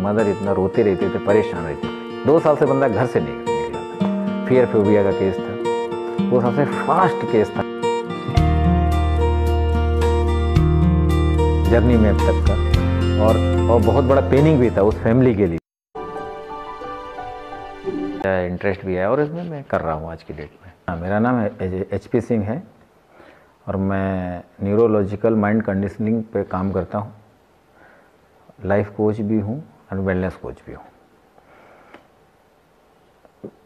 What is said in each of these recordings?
Mother इतना रोते रहते थे, परेशान रहते थे। 2 साल से बंदा घर से नहीं निकला था। फियर फोबिया का केस था, वो सबसे फास्ट केस था जर्नी में अब तक का, और बहुत बड़ा पेनिंग भी था उस फैमिली के लिए। इंटरेस्ट भी है और इसमें मैं कर रहा हूँ आज की डेट में। हाँ, मेरा नाम है HP सिंह है और मैं न्यूरोलॉजिकल माइंड कंडीशनिंग पे काम करता हूँ। लाइफ कोच भी हूँ और वेलनेस कोच भी हूँ।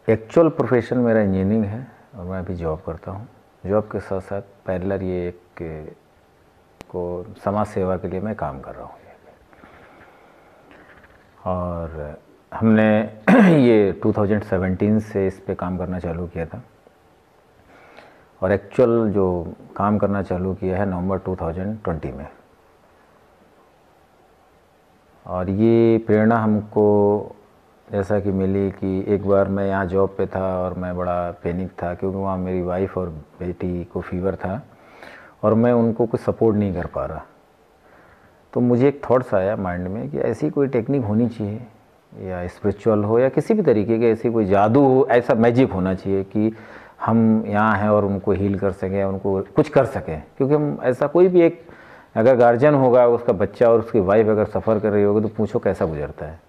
एक्चुअल प्रोफेशन मेरा इंजीनियरिंग है और मैं अभी जॉब करता हूँ। जॉब के साथ साथ पैरेलल ये एक को समाज सेवा के लिए मैं काम कर रहा हूँ। और हमने ये 2017 से इस पे काम करना चालू किया था और एक्चुअल जो काम करना चालू किया है नवंबर 2020 में। और ये प्रेरणा हमको जैसा कि मिली कि एक बार मैं यहाँ जॉब पे था और मैं बड़ा पैनिक था क्योंकि वहाँ मेरी वाइफ और बेटी को फीवर था और मैं उनको कुछ सपोर्ट नहीं कर पा रहा। तो मुझे एक थॉट्स आया माइंड में कि ऐसी कोई टेक्निक होनी चाहिए, या स्पिरिचुअल हो या किसी भी तरीके के, ऐसी कोई जादू हो, ऐसा मैजिक होना चाहिए कि हम यहाँ हैं और उनको हील कर सकें, उनको कुछ कर सकें। क्योंकि हम ऐसा कोई भी एक अगर गार्जियन होगा, उसका बच्चा और उसकी वाइफ अगर सफ़र कर रही होगी तो पूछो कैसा गुजरता है।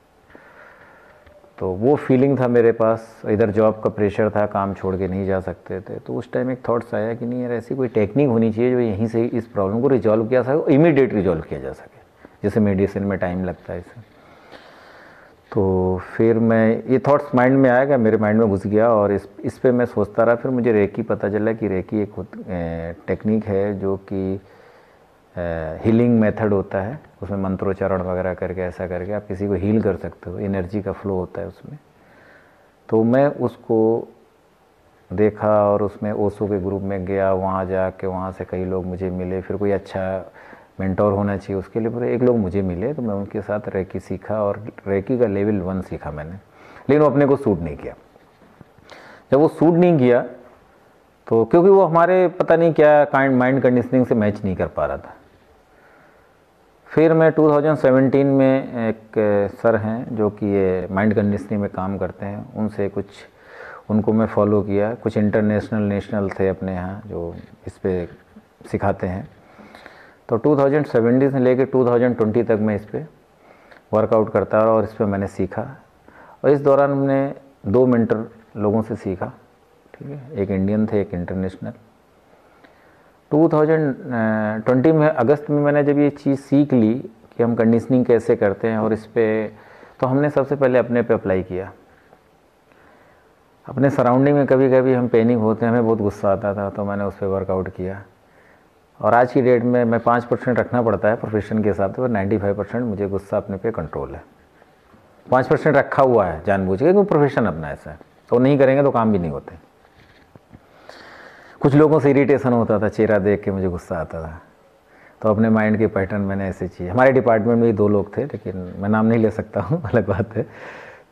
तो वो फीलिंग था मेरे पास। इधर जॉब का प्रेशर था, काम छोड़ के नहीं जा सकते थे। तो उस टाइम एक थॉट्स आया कि नहीं यार, ऐसी कोई टेक्निक होनी चाहिए जो यहीं से इस प्रॉब्लम को रिजॉल्व किया सके, इमीडिएट रिजॉल्व किया जा सके, जैसे मेडिसिन में टाइम लगता है इसे। तो फिर मैं ये थॉट्स माइंड में आएगा, मेरे माइंड में घुस गया और इस पे मैं सोचता रहा। फिर मुझे रेकी पता चला कि रेकी एक टेक्निक है जो कि हीलिंग मेथड होता है। उसमें मंत्रोच्चारण वगैरह करके ऐसा करके आप किसी को हील कर सकते हो, एनर्जी का फ्लो होता है उसमें। तो मैं उसको देखा और उसमें ओशो के ग्रुप में गया, वहाँ जाके वहाँ से कई लोग मुझे मिले। फिर कोई अच्छा मेंटोर होना चाहिए उसके लिए, पूरे एक लोग मुझे मिले तो मैं उनके साथ रेकी सीखा और रेकी का लेवल 1 सीखा मैंने। लेकिन वो अपने को सूट नहीं किया। जब वो सूट नहीं किया तो क्योंकि वो हमारे पता नहीं क्या माइंड कंडीशनिंग से मैच नहीं कर पा रहा था। फिर मैं 2017 में एक सर हैं जो कि ये माइंड कंडीशनिंग में काम करते हैं, उनसे उनको मैं फॉलो किया। कुछ इंटरनेशनल नेशनल थे अपने यहाँ जो इस पे सिखाते हैं। तो 2017 से लेकर 2020 तक मैं इस पे वर्कआउट करता रहा और इस पे मैंने सीखा। और इस दौरान मैंने 2 मेंटर लोगों से सीखा, ठीक है, एक इंडियन थे, एक इंटरनेशनल। 2020 में अगस्त में मैंने जब ये चीज़ सीख ली कि हम कंडीशनिंग कैसे करते हैं और इस पे, तो हमने सबसे पहले अपने पे अप्लाई किया। अपने सराउंडिंग में कभी कभी हम पैनिक होते हैं, हमें बहुत गुस्सा आता था, तो मैंने उस पर वर्कआउट किया। और आज की डेट में मैं 5% रखना पड़ता है प्रोफेशन के हिसाब से, और 95% मुझे गुस्सा अपने पे कंट्रोल है। 5% रखा हुआ है जानबूझ के, क्योंकि प्रोफेशन अपना ऐसा है, तो नहीं करेंगे तो काम भी नहीं होते। कुछ लोगों से इरिटेशन होता था, चेहरा देख के मुझे गुस्सा आता था, तो अपने माइंड के पैटर्न मैंने ऐसे चाहिए। हमारे डिपार्टमेंट में ही 2 लोग थे, लेकिन मैं नाम नहीं ले सकता हूँ, अलग बात है।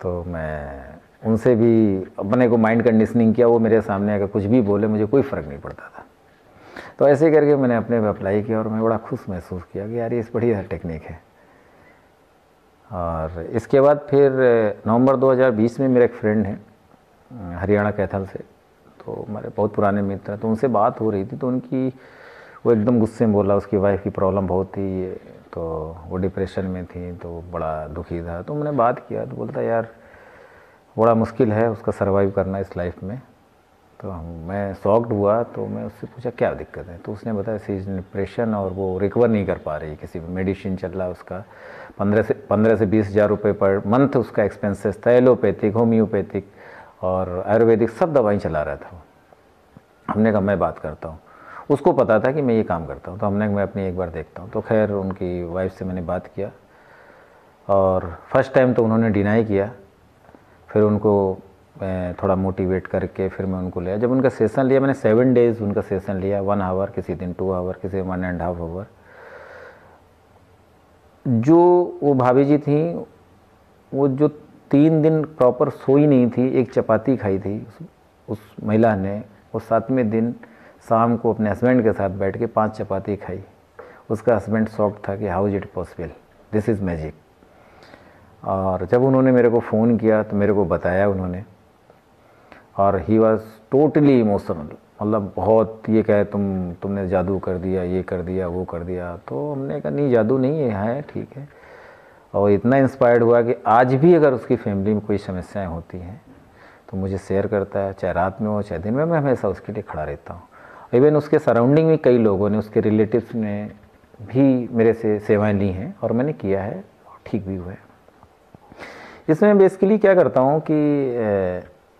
तो मैं उनसे भी अपने को माइंड कंडीशनिंग किया। वो मेरे सामने अगर कुछ भी बोले मुझे कोई फ़र्क नहीं पड़ता था। तो ऐसे करके मैंने अपने पे अप्लाई किया और मैं बड़ा खुश महसूस किया कि यार ये बढ़िया टेक्निक है। और इसके बाद फिर नवंबर 2020 में मेरा एक फ्रेंड है हरियाणा कैथल से, तो हमारे बहुत पुराने मित्र हैं, तो उनसे बात हो रही थी। तो वो एकदम गुस्से में बोला, उसकी वाइफ की प्रॉब्लम बहुत थी, तो वो डिप्रेशन में थी, तो बड़ा दुखी था। तो मैंने बात किया तो बोलता यार बड़ा मुश्किल है उसका सर्वाइव करना इस लाइफ में। तो मैं शॉक्ड हुआ, तो मैं उससे पूछा क्या दिक्कत है। तो उसने बताया सी डिप्रेशन और वो रिकवर नहीं कर पा रही, किसी मेडिसिन चल रहा है उसका 15 से 20 हज़ार रुपये पर मंथ उसका एक्सपेंसेस था। एलोपैथिक, होम्योपैथिक और आयुर्वेदिक सब दवाई चला रहा था। हमने कहा मैं बात करता हूँ। उसको पता था कि मैं ये काम करता हूँ, तो हमने मैं अपनी एक बार देखता हूँ। तो खैर उनकी वाइफ से मैंने बात किया और फर्स्ट टाइम तो उन्होंने डिनाई किया। फिर उनको मैं थोड़ा मोटिवेट करके फिर मैं उनको लिया। जब उनका सेशन लिया मैंने 7 डेज़ उनका सेशन लिया, 1 आवर, किसी दिन 2 आवर, किसी 1.5 आवर। जो वो भाभी जी थी, वो जो 3 दिन प्रॉपर सोई नहीं थी, एक चपाती खाई थी उस महिला ने, वो 7वें दिन शाम को अपने हस्बैंड के साथ बैठ के 5 चपाती खाई। उसका हस्बैंड शॉक्ड था कि how is it possible, this is magic. और जब उन्होंने मेरे को फ़ोन किया तो मेरे को बताया उन्होंने, और ही वॉज टोटली इमोशनल, मतलब बहुत, ये कहे तुमने जादू कर दिया, ये कर दिया, वो कर दिया। तो हमने कहा नहीं, जादू नहीं है, ठीक है। और इतना इंस्पायर्ड हुआ कि आज भी अगर उसकी फैमिली में कोई समस्याएं होती हैं तो मुझे शेयर करता है, चाहे रात में हो चाहे दिन में, मैं हमेशा उसके लिए खड़ा रहता हूँ। इवन उसके सराउंडिंग में कई लोगों ने, उसके रिलेटिव्स ने भी मेरे से सेवाएं ली हैं और मैंने किया है और ठीक भी हुआ है। इसमें बेसिकली क्या करता हूँ कि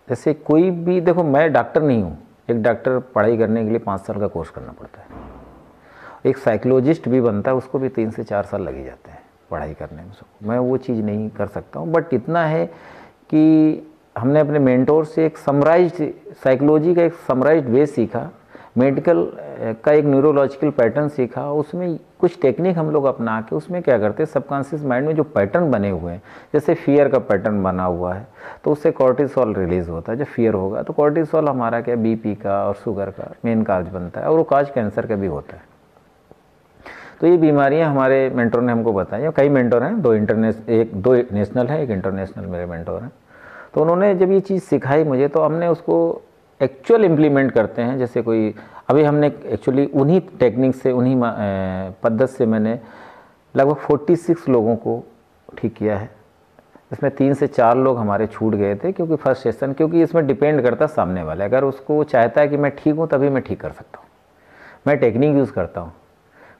जैसे कोई भी, देखो मैं डॉक्टर नहीं हूँ, एक डॉक्टर पढ़ाई करने के लिए 5 साल का कोर्स करना पड़ता है, एक साइकोलॉजिस्ट भी बनता है उसको भी 3 से 4 साल लग ही जाते हैं पढ़ाई करने में। मैं वो चीज़ नहीं कर सकता हूँ, बट इतना है कि हमने अपने मेंटोर से एक समराइज्ड साइकोलॉजी का एक समराइज्ड वे सीखा, मेडिकल का एक न्यूरोलॉजिकल पैटर्न सीखा, उसमें कुछ टेक्निक हम लोग अपना के उसमें क्या करते हैं, सबकॉन्शियस माइंड में जो पैटर्न बने हुए हैं, जैसे फियर का पैटर्न बना हुआ है तो उससे कॉर्टिसोल रिलीज़ होता है। जब फियर होगा तो कॉर्टिसोल हमारा क्या, बीपी का और शुगर का मेन काज बनता है, और वो काज कैंसर का भी होता है। तो ये बीमारियां हमारे मेंटोर ने हमको बताई। कई मेंटोर हैं, 2 नेशनल है, 1 इंटरनेशनल मेरे मेंटोर हैं। तो उन्होंने जब ये चीज़ सिखाई मुझे तो हमने उसको एक्चुअल इम्प्लीमेंट करते हैं। जैसे कोई अभी हमने एक्चुअली उन्हीं टेक्निक से, उन्हीं पद्धति से मैंने लगभग 46 लोगों को ठीक किया है। इसमें 3 से 4 लोग हमारे छूट गए थे क्योंकि फर्स्ट सेशन, क्योंकि इसमें डिपेंड करता सामने वाले, अगर उसको चाहता है कि मैं ठीक हूँ तभी मैं ठीक कर सकता हूँ। मैं टेक्निक यूज़ करता हूँ,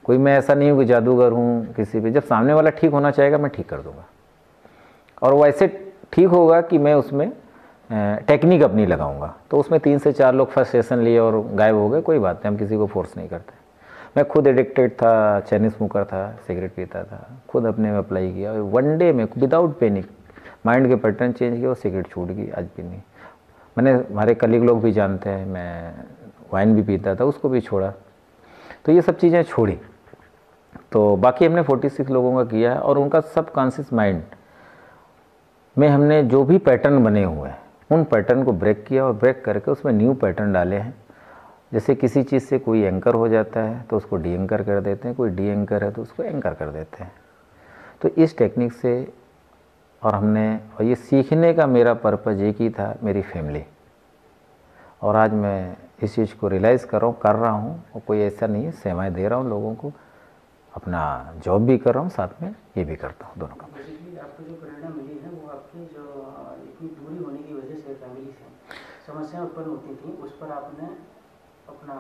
कोई मैं ऐसा नहीं हूँ कि जादूगर हूँ किसी पे। जब सामने वाला ठीक होना चाहेगा मैं ठीक कर दूँगा, और वो ऐसे ठीक होगा कि मैं उसमें टेक्निक अपनी लगाऊंगा। तो उसमें 3 से 4 लोग फर्स्ट सेशन लिए और गायब हो गए, कोई बात नहीं, हम किसी को फोर्स नहीं करते। मैं खुद एडिक्टेड था, चैनी स्मोकर था, सिगरेट पीता था, खुद अपने में अप्लाई किया, 1 डे में विदाउट पैनिक माइंड के पैटर्न चेंज किया और सिगरेट छूट गई, आज भी नहीं। मैंने, हमारे कलीग लोग भी जानते हैं, मैं वाइन भी पीता था, उसको भी छोड़ा। तो ये सब चीज़ें छोड़ी। तो बाकी हमने 46 लोगों का किया है, और उनका सब कॉन्शियस माइंड में हमने जो भी पैटर्न बने हुए हैं उन पैटर्न को ब्रेक किया, और ब्रेक करके उसमें न्यू पैटर्न डाले हैं। जैसे किसी चीज़ से कोई एंकर हो जाता है तो उसको डी एंकर कर देते हैं, कोई डी एंकर है तो उसको एंकर कर देते हैं। तो इस टेक्निक से, और ये सीखने का मेरा पर्पज़ एक ही था, मेरी फैमिली। और आज मैं इस चीज़ को रियलाइज़ कर रहा हूँ, और कोई ऐसा नहीं है, सेवाएं दे रहा हूँ लोगों को, अपना जॉब भी कर रहा हूँ, साथ में ये भी करता हूँ, दोनों का। आपको जो प्रेरणा मिली है वो आपकी जो इतनी दूरी होने की वजह से फैमिली से समस्याएं उत्पन्न होती थी, उस पर आपने अपना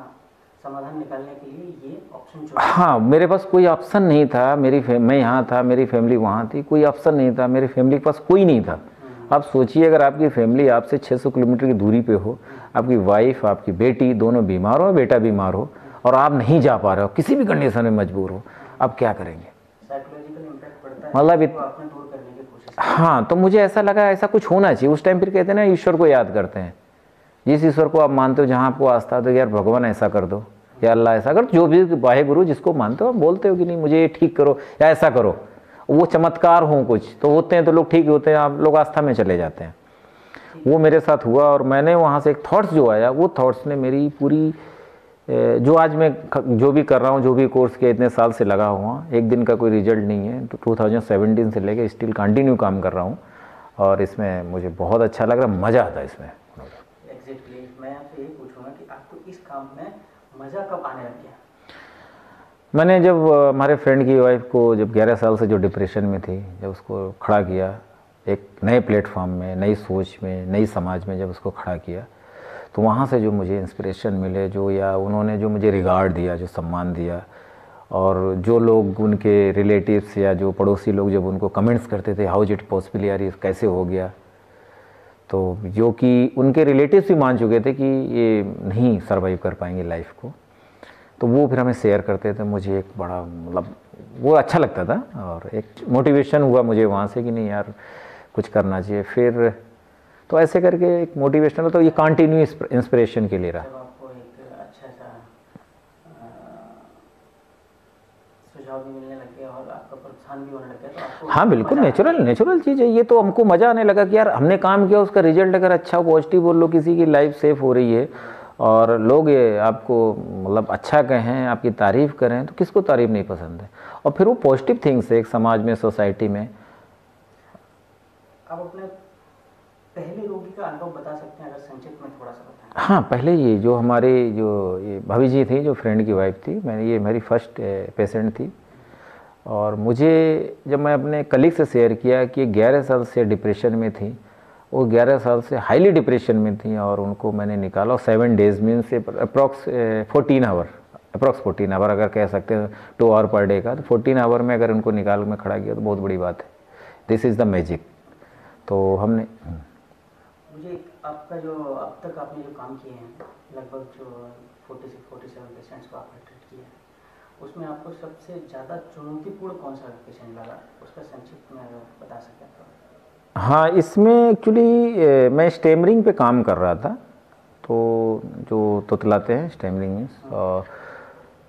समाधान निकालने के लिए ये ऑप्शन चुना। हाँ, मेरे पास कोई ऑप्शन नहीं था। मैं यहाँ था, मेरी फैमिली वहाँ थी, कोई ऑप्शन नहीं था, मेरी फैमिली के पास कोई नहीं था। आप सोचिए, अगर आपकी फैमिली आपसे 600 किलोमीटर की दूरी पे हो, आपकी वाइफ, आपकी बेटी दोनों बीमार हो, बेटा बीमार हो, और आप नहीं जा पा रहे हो, किसी भी कंडीशन में मजबूर हो, आप क्या करेंगे? साइकोलॉजिकल इम्पैक्ट पड़ता है, मतलब आपने दूर करने की कोशिश। हाँ, तो मुझे ऐसा लगा ऐसा कुछ होना चाहिए। उस टाइम फिर कहते हैं ना, ईश्वर को याद करते हैं। जिस ईश्वर को आप मानते हो, जहाँ आपको आस्था, तो यार भगवान ऐसा कर दो, या अल्लाह ऐसा कर, जो भी वाहे गुरु जिसको मानते हो, आप बोलते हो कि नहीं मुझे ये ठीक करो या ऐसा करो। वो चमत्कार हो कुछ तो होते हैं, तो लोग ठीक होते हैं, आप लोग आस्था में चले जाते हैं। वो मेरे साथ हुआ, और मैंने वहाँ से एक थॉट्स जो आया, वो थॉट्स ने मेरी पूरी, जो आज मैं जो भी कर रहा हूँ, जो भी कोर्स किया, इतने साल से लगा हुआ, एक दिन का कोई रिजल्ट नहीं है। तो 2017 से लेके स्टिल कंटिन्यू काम कर रहा हूँ, और इसमें मुझे बहुत अच्छा लग रहा है, मज़ा आता है इसमें। एग्जैक्टली, मैं आपसे यही पूछूंगा कि आपको इस काम में मज़ा कब आने लग गया? मैंने जब हमारे फ्रेंड की वाइफ को, जब 11 साल से जो डिप्रेशन में थी, जब उसको खड़ा किया एक नए प्लेटफॉर्म में, नई सोच में, नई समाज में, जब उसको खड़ा किया, तो वहाँ से जो मुझे इंस्पिरेशन मिले, जो, या उन्होंने जो मुझे रिगार्ड दिया, जो सम्मान दिया, और जो लोग उनके रिलेटिव्स या जो पड़ोसी लोग जब उनको कमेंट्स करते थे, हाउ इज इट पॉसिबल यार, ये कैसे हो गया, तो जो कि उनके रिलेटिव्स भी मान चुके थे कि ये नहीं सर्वाइव कर पाएंगे लाइफ को, तो वो फिर हमें शेयर करते थे। मुझे एक बड़ा, मतलब वो अच्छा लगता था, और एक मोटिवेशन हुआ मुझे वहाँ से कि नहीं यार कुछ करना चाहिए। फिर तो ऐसे करके एक मोटिवेशन, तो ये कंटिन्यू इंस्पिरेशन के लिए रहा। जब आपको एक अच्छा सा सुझाव भी मिलने लग गया और आपका प्रोत्साहन भी होने लग गया, तो आपको, हाँ बिल्कुल नेचुरल चीज़ है ये। तो हमको मज़ा आने लगा कि यार हमने काम किया, उसका रिजल्ट अगर अच्छा पॉजिटिव बोल लो, किसी की लाइफ सेफ हो रही है, और लोग ये आपको मतलब अच्छा कहें, आपकी तारीफ़ करें, तो किसको तारीफ़ नहीं पसंद है। और फिर वो पॉजिटिव थिंग्स है एक समाज में, सोसाइटी में। आप अपने पहले रोगी का अनुभव बता सकते हैं, अगर संक्षिप्त में थोड़ा सा बताएं। हाँ, पहले ये जो हमारे जो ये भाभी जी थी, जो फ्रेंड की वाइफ थी, मैंने ये मेरी फर्स्ट पेशेंट थी। और मुझे जब मैं अपने कलीग से शेयर किया कि 11 साल से डिप्रेशन में थी, वो 11 साल से हाईली डिप्रेशन में थी, और उनको मैंने निकाला, और 7 डेज़ में से अप्रॉक्स 14 आवर अगर कह सकते हैं, 2 आवर पर डे का, तो 14 आवर में अगर उनको निकाल में खड़ा किया तो बहुत बड़ी बात है। This is the magic. तो हमने मुझे आपका जो अब तक आपने जो काम किए हैं, लगभग जो 46-47 पेशेंट्स को आपने ट्रीट किया है, उसमें आपको सबसे ज़्यादा चुनौतीपूर्ण कौन सा पेशेंट लगा, उसका संक्षिप्त में अगर बता सकें तो। हाँ, इसमें एक्चुअली मैं स्टेमरिंग पे काम कर रहा था, तो जो तुतलाते हैं स्टेमरिंग में, और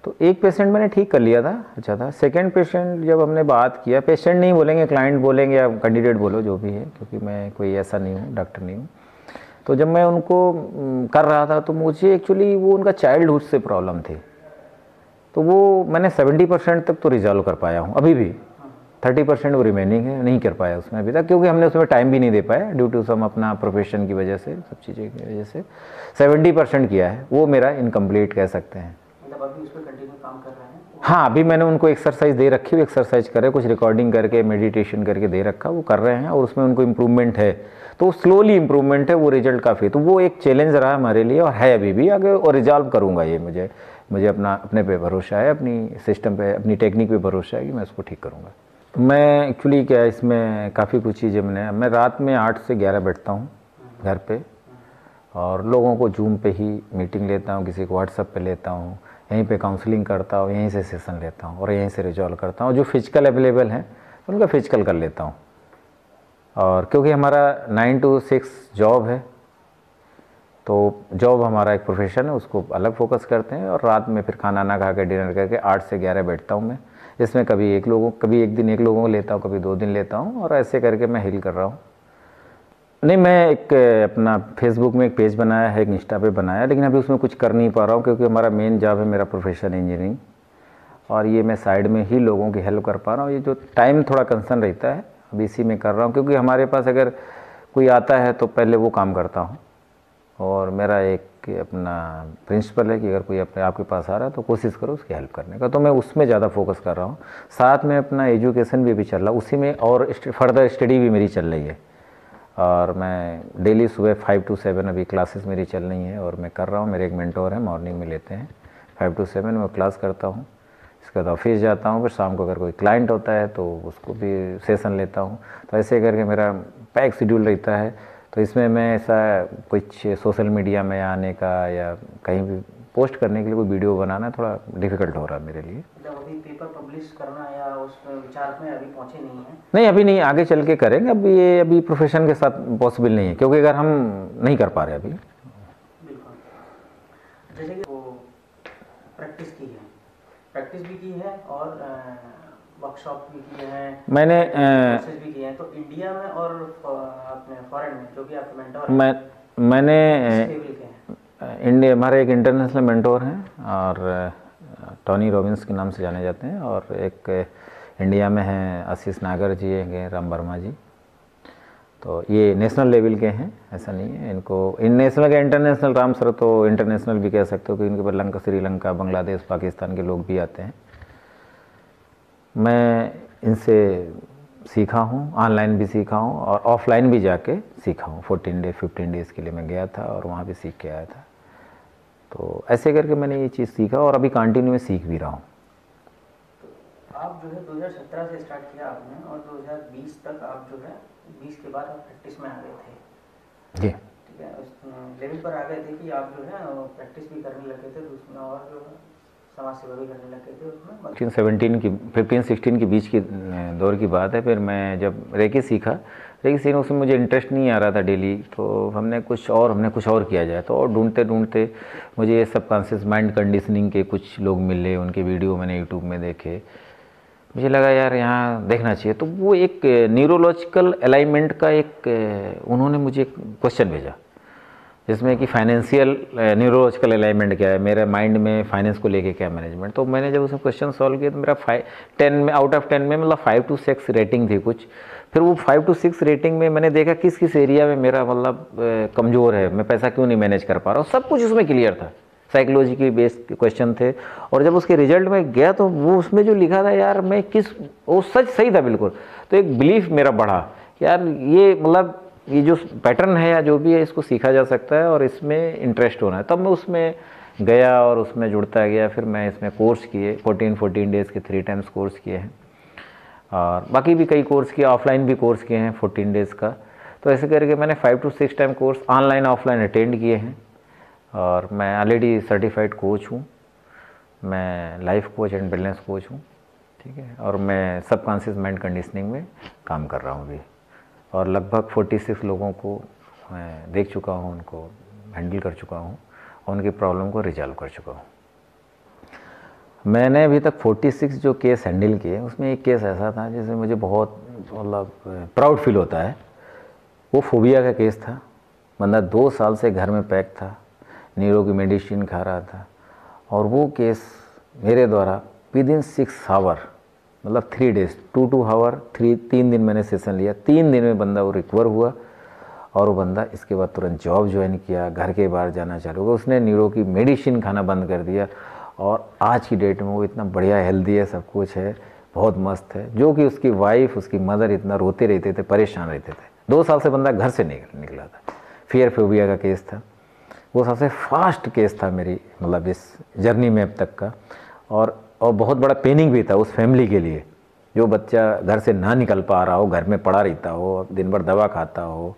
तो एक पेशेंट मैंने ठीक कर लिया था, अच्छा था। सेकंड पेशेंट जब हमने बात किया, पेशेंट नहीं बोलेंगे, क्लाइंट बोलेंगे या कैंडिडेट बोलो, जो भी है, क्योंकि मैं कोई ऐसा नहीं हूँ, डॉक्टर नहीं हूँ। तो जब मैं उनको कर रहा था, तो मुझे एक्चुअली वो उनका चाइल्डहुड से प्रॉब्लम थी, तो वो मैंने 70% तक तो रिजॉल्व कर पाया हूँ, अभी भी 30% वो रिमेनिंग है, नहीं कर पाया उसमें अभी तक, क्योंकि हमने उसमें टाइम भी नहीं दे पाया ड्यू टू सम अपना प्रोफेशन की वजह से, सब चीज़ें की वजह से 70% किया है, वो मेरा इनकम्प्लीट कह सकते हैं। मतलब अभी उस पर कंटिन्यू काम कर रहे हैं? हाँ, अभी मैंने उनको एक्सरसाइज दे रखी, वो एक्सरसाइज करे, कुछ रिकॉर्डिंग करके मेडिटेशन करके दे रखा, वो कर रहे हैं, और उसमें उनको इम्प्रूवमेंट है, तो स्लोली इम्प्रूवमेंट है, वो रिजल्ट काफ़ी, तो वो एक चैलेंज रहा हमारे लिए, और है अभी भी, आगे और रिजॉल्व करूँगा ये। मुझे अपने पे भरोसा है, अपनी सिस्टम पे, अपनी टेक्निक पे भरोसा है कि मैं उसको ठीक करूँगा। तो मैं एक्चुअली क्या है, इसमें काफ़ी कुछ चीज़ें मैं रात में 8 से 11 बैठता हूँ घर पे, और लोगों को जूम पे ही मीटिंग लेता हूँ, किसी को व्हाट्सएप पे लेता हूँ, यहीं पे काउंसलिंग करता हूँ, यहीं से सेशन लेता हूँ, और यहीं से रिजॉल्व करता हूँ। जो फिजिकल अवेलेबल हैं उनका फिजिकल कर लेता हूँ, और क्योंकि हमारा 9 to 6 जॉब है, तो जॉब हमारा एक प्रोफेशन है, उसको अलग फोकस करते हैं, और रात में फिर खाना ना खा के डिनर करके 8 से 11 बैठता हूँ मैं। इसमें कभी एक दिन एक लोगों को लेता हूँ, कभी 2 दिन लेता हूँ, और ऐसे करके मैं हील कर रहा हूँ। नहीं, मैं एक अपना फेसबुक में एक पेज बनाया है, एक इंस्टा पे बनाया, लेकिन अभी उसमें कुछ कर नहीं पा रहा हूँ, क्योंकि हमारा मेन जॉब है, मेरा प्रोफेशन इंजीनियरिंग, और ये मैं साइड में ही लोगों की हेल्प कर पा रहा हूँ। ये जो टाइम थोड़ा कंसर्न रहता है, अभी इसी में कर रहा हूँ, क्योंकि हमारे पास अगर कोई आता है तो पहले वो काम करता हूँ, और मेरा एक अपना प्रिंसिपल है कि अगर कोई आपके पास आ रहा है तो कोशिश करो उसकी हेल्प करने का, तो मैं उसमें ज़्यादा फोकस कर रहा हूँ। साथ में अपना एजुकेशन भी चल रहा, उसी में, और फर्दर स्टडी भी मेरी चल रही है, और मैं डेली सुबह 5 to 7 अभी क्लासेस मेरी चल रही हैं, और मैं कर रहा हूँ। मेरे एक मेंटोर हैं, मॉर्निंग में लेते हैं 5 to 7 मैं क्लास करता हूँ। इसके बाद ऑफिस जाता हूँ, फिर शाम को अगर कोई क्लाइंट होता है तो उसको भी सेशन लेता हूँ। तो ऐसे करके मेरा पैक शेड्यूल रहता है। तो इसमें मैं ऐसा कुछ सोशल मीडिया में आने का या कहीं भी पोस्ट करने के लिए कोई वीडियो बनाना थोड़ा डिफ़िकल्ट हो रहा है मेरे लिए। मतलब अभी पेपर पब्लिश करना या उस विचार में अभी पहुंचे नहीं हैं? नहीं, अभी नहीं, आगे चल के करेंगे। अभी प्रोफेशन के साथ पॉसिबल नहीं है, क्योंकि अगर हम नहीं कर पा रहे अभी। बिल्कुल। जैसे कि वो प्रैक्टिस भी की है और वर्कशॉप भी किए हैं, मैंने कोर्सेज भी किए हैं, तो इंडिया में और अपने फॉरेन में जो भी आपके मेंटोर हैं, मैंने किस लेवल के हैं? इंडिया, हमारे एक इंटरनेशनल मेंटोर हैं, और टोनी रॉबिन्स के नाम से जाने जाते हैं, और एक इंडिया में हैं आशीष नागर जी, हैं राम वर्मा जी। तो ये नेशनल लेवल के हैं, ऐसा नहीं है इनको नेशनल का इंटरनेशनल, राम सर तो इंटरनेशनल भी कह सकते हो, कि इनके पर श्रीलंका, बांग्लादेश, पाकिस्तान के लोग भी आते हैं। मैं इनसे सीखा हूँ, ऑनलाइन भी सीखा हूँ, और ऑफलाइन भी जाके सीखा हूँ। 15 डेज़ के लिए मैं गया था, और वहाँ भी सीख के आया था। तो ऐसे करके मैंने ये चीज़ सीखा, और अभी कंटिन्यू में सीख भी रहा हूँ। आप जो है 2017 से स्टार्ट किया आपने, और 2020 तक आप जो है 20 के बाद आप प्रैक्टिस में आ गए थे जी, ठीक है, उस लेवल पर आ गए थे कि आप जो है प्रैक्टिस भी करने लगे थे, तो उसमें और जो है समाज सेवा भी करने लगे थे उसमें। 15-16 के बीच की दौर की बात है। फिर मैं जब रेकी सीखा उसमें मुझे इंटरेस्ट नहीं आ रहा था डेली, तो हमने कुछ और किया जाए। तो और ढूंढते ढूंढते मुझे ये सबकॉन्शियस माइंड कंडीशनिंग के कुछ लोग मिले, उनके वीडियो मैंने यूट्यूब में देखे, मुझे लगा यार यहाँ देखना चाहिए। तो वो एक न्यूरोलॉजिकल अलाइनमेंट का एक उन्होंने मुझे एक क्वेश्चन भेजा, जिसमें कि फाइनेंशियल न्यूरोलॉजिकल अलाइनमेंट क्या है, मेरे माइंड में फाइनेंस को लेके क्या मैनेजमेंट। तो मैंने जब उसमें क्वेश्चन सॉल्व किया तो मेरा 10 में आउट ऑफ 10 में मतलब 5 to 6 रेटिंग थी कुछ। फिर वो 5 to 6 रेटिंग में मैंने देखा किस किस एरिया में मेरा मतलब कमज़ोर है, मैं पैसा क्यों नहीं मैनेज कर पा रहा हूँ, सब कुछ उसमें क्लियर था, साइकोलॉजी के बेस्ड क्वेश्चन थे। और जब उसके रिजल्ट में गया तो वो उसमें जो लिखा था यार मैं वो सच सही था बिल्कुल। तो एक बिलीफ मेरा बढ़ा कि यार ये मतलब ये जो पैटर्न है या जो भी है इसको सीखा जा सकता है और इसमें इंटरेस्ट होना है। तब मैं उसमें गया और उसमें जुड़ता गया। फिर मैं इसमें कोर्स किए 14 डेज़ के 3 टाइम्स कोर्स किए हैं, और बाकी भी कई कोर्स किए, ऑफलाइन भी कोर्स किए हैं 14 डेज़ का। तो ऐसे करके मैंने 5 to 6 time course online offline attend किए हैं। और मैं ऑलरेडी सर्टिफाइड कोच हूँ, मैं life coach and wellness coach हूँ, ठीक है। और मैं सबकॉन्शियस माइंड कंडीशनिंग में काम कर रहा हूँ अभी, और लगभग 46 लोगों को मैं देख चुका हूँ, उनको हैंडल कर चुका हूँ और उनकी प्रॉब्लम को रिजॉल्व कर चुका हूँ। मैंने अभी तक 46 जो केस हैंडल किए उसमें एक केस ऐसा था जिसमें मुझे बहुत मतलब प्राउड फील होता है। वो फोबिया का केस था। बंदा 2 साल से घर में पैक था, नीरो की मेडिसिन खा रहा था, और वो केस मेरे द्वारा विदिन 6 आवर मतलब 3 डेज़ 2 आवर 3 दिन मैंने सेशन लिया। 3 दिन में बंदा वो रिकवर हुआ, और वो बंदा इसके बाद तुरंत जॉब ज्वाइन किया, घर के बाहर जाना चालू हुआ, उसने नीरो की मेडिसिन खाना बंद कर दिया, और आज की डेट में वो इतना बढ़िया हेल्दी है, सब कुछ है, बहुत मस्त है। जो कि उसकी वाइफ उसकी मदर इतना रोते रहते थे, परेशान रहते थे। 2 साल से बंदा घर से निकला था। फियर फोबिया का केस था, वो सबसे फास्ट केस था मेरी मतलब इस जर्नी में अब तक का। और बहुत बड़ा पेनिंग भी था उस फैमिली के लिए, जो बच्चा घर से ना निकल पा रहा हो, घर में पड़ा रहता हो, दिन भर दवा खाता हो।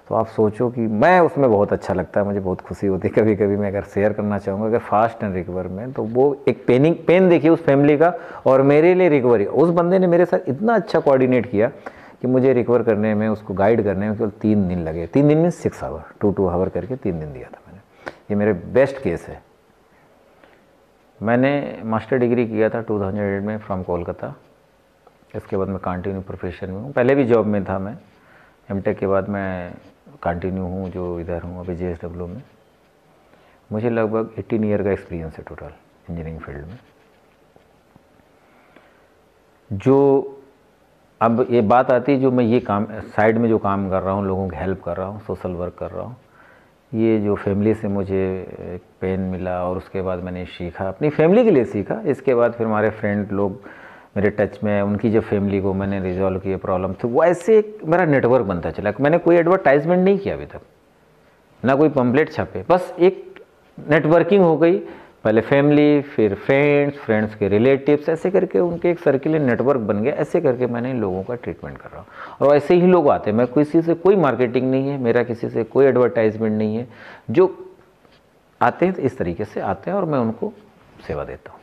तो आप सोचो कि मैं उसमें बहुत अच्छा लगता है, मुझे बहुत खुशी होती है। कभी कभी मैं अगर शेयर करना चाहूँगा अगर फास्ट एंड रिकवर में, तो वो एक पेन देखिए उस फैमिली का, और मेरे लिए रिकवरी। उस बंदे ने मेरे साथ इतना अच्छा कोऑर्डिनेट किया कि मुझे रिकवर करने में, उसको गाइड करने में केवल 3 दिन लगे। 3 दिन में 6 आवर 2 आवर करके 3 दिन दिया था मैंने। ये मेरे बेस्ट केस है। मैंने मास्टर डिग्री किया था 2008 में फ्रॉम कोलकाता। इसके बाद मैं कंटिन्यू प्रोफेशन में हूँ। पहले भी जॉब में था मैं, एमटेक के बाद मैं कंटिन्यू हूँ जो इधर हूँ अभी JSW में। मुझे लगभग 18 ईयर का एक्सपीरियंस है टोटल इंजीनियरिंग फील्ड में। जो अब ये बात आती है, जो मैं ये काम साइड में जो काम कर रहा हूँ, लोगों की हेल्प कर रहा हूँ, सोशल वर्क कर रहा हूँ, ये जो फैमिली से मुझे एक पेन मिला, और उसके बाद मैंने सीखा, अपनी फैमिली के लिए सीखा। इसके बाद फिर हमारे फ्रेंड लोग मेरे टच में, उनकी जब फैमिली को मैंने रिजॉल्व किए प्रॉब्लम, तो वो ऐसे एक मेरा नेटवर्क बनता चला। मैंने कोई एडवर्टाइजमेंट नहीं किया अभी तक, ना कोई पम्पलेट छपे, बस एक नेटवर्किंग हो गई। पहले फैमिली, फिर फ्रेंड्स के रिलेटिव्स, ऐसे करके उनके एक सर्किल नेटवर्क बन गया। ऐसे करके मैंने इन लोगों का ट्रीटमेंट कर रहा हूँ, और ऐसे ही लोग आते हैं। मैं किसी से कोई मार्केटिंग नहीं है, मेरा किसी से कोई एडवर्टाइजमेंट नहीं है। जो आते हैं तो इस तरीके से आते हैं, और मैं उनको सेवा देता हूँ।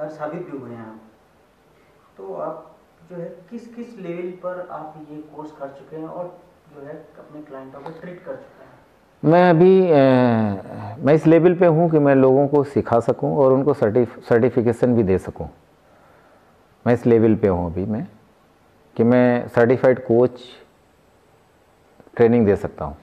साबित भी हुए हैं आप। तो आप जो है किस किस लेवल पर आप ये कोर्स कर चुके हैं और जो है अपने क्लाइंटों को ट्रीट कर चुके हैं? मैं अभी मैं इस लेवल पे हूँ कि मैं लोगों को सिखा सकूँ और उनको सर्टिफिकेशन भी दे सकूँ। मैं इस लेवल पे हूँ अभी मैं, कि मैं सर्टिफाइड कोच ट्रेनिंग दे सकता हूँ।